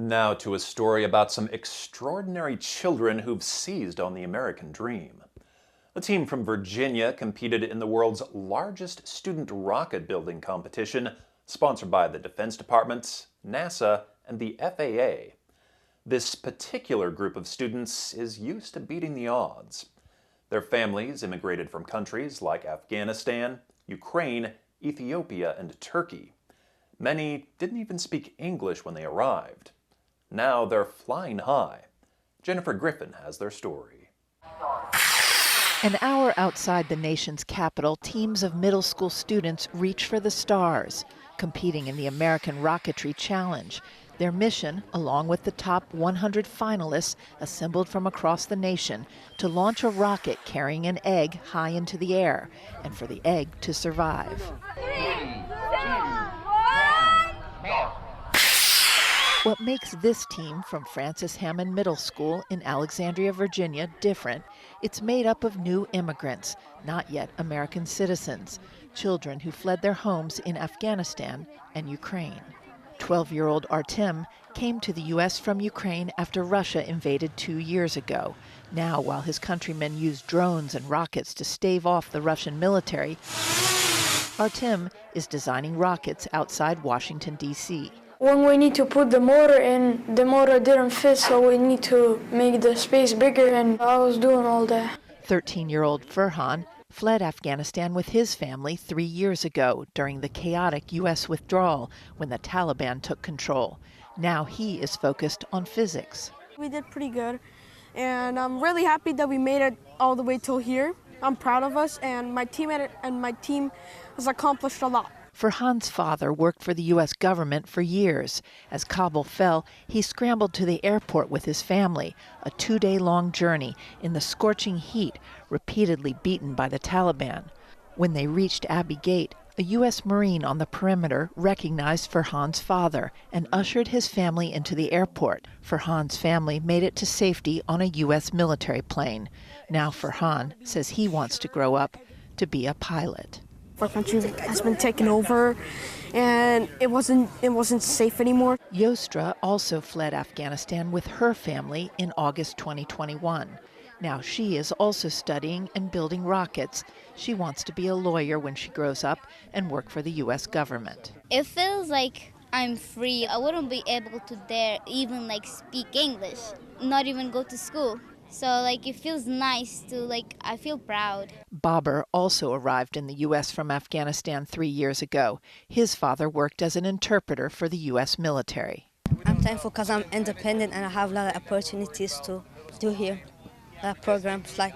Now to a story about some extraordinary children who've seized on the American dream. A team from Virginia competed in the world's largest student rocket building competition, sponsored by the Defense Department, NASA, and the FAA. This particular group of students is used to beating the odds. Their families immigrated from countries like Afghanistan, Ukraine, Ethiopia, and Turkey. Many didn't even speak English when they arrived. Now they're flying high. Jennifer Griffin has their story. An hour outside the nation's capital, teams of middle school students reach for the stars, competing in the American Rocketry Challenge. Their mission, along with the top 100 finalists assembled from across the nation, to launch a rocket carrying an egg high into the air, and for the egg to survive. 3, 2, 1, go! What makes this team from Francis Hammond Middle School in Alexandria, Virginia, different, it's made up of new immigrants, not yet American citizens, children who fled their homes in Afghanistan and Ukraine. 12-year-old Artem came to the U.S. from Ukraine after Russia invaded 2 years ago. Now, while his countrymen use drones and rockets to stave off the Russian military, Artem is designing rockets outside Washington, D.C. When we need to put the motor in, the motor didn't fit, so we need to make the space bigger, and I was doing all that. 13-year-old Farhan fled Afghanistan with his family 3 years ago during the chaotic U.S. withdrawal when the Taliban took control. Now he is focused on physics. We did pretty good, and I'm really happy that we made it all the way till here. I'm proud of us, and my team has accomplished a lot. Farhan's father worked for the U.S. government for years. As Kabul fell, he scrambled to the airport with his family, a 2-day-long journey in the scorching heat, repeatedly beaten by the Taliban. When they reached Abbey Gate, a U.S. Marine on the perimeter recognized Farhan's father and ushered his family into the airport. Farhan's family made it to safety on a U.S. military plane. Now Farhan says he wants to grow up to be a pilot. Our country has been taken over, and it wasn't safe anymore. Yostra also fled Afghanistan with her family in August 2021. Now she is also studying and building rockets. She wants to be a lawyer when she grows up and work for the U.S. government. It feels like I'm free. I wouldn't be able to dare even speak English, not even go to school. So it feels nice to I feel proud. Babar also arrived in the U.S. from Afghanistan 3 years ago. His father worked as an interpreter for the U.S. military. I'm thankful because I'm independent and I have a lot of opportunities to do here. Programs like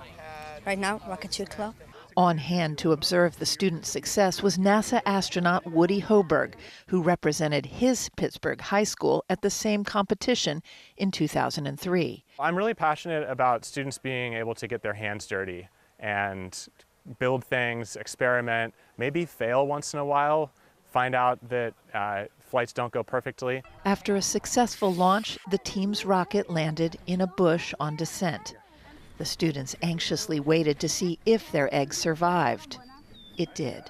right now, Rocketry Club. On hand to observe the students' success was NASA astronaut Woody Hoberg, who represented his Pittsburgh high school at the same competition in 2003. I'm really passionate about students being able to get their hands dirty and build things, experiment, maybe fail once in a while, find out that flights don't go perfectly. After a successful launch, the team's rocket landed in a bush on descent. The students anxiously waited to see if their egg survived. It did.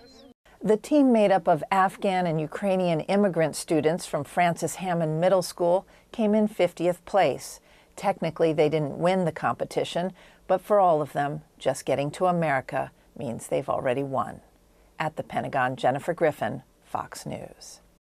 The team, made up of Afghan and Ukrainian immigrant students from Francis Hammond Middle School, came in 50th place. Technically, they didn't win the competition, but for all of them, just getting to America means they've already won. At the Pentagon, Jennifer Griffin, Fox News.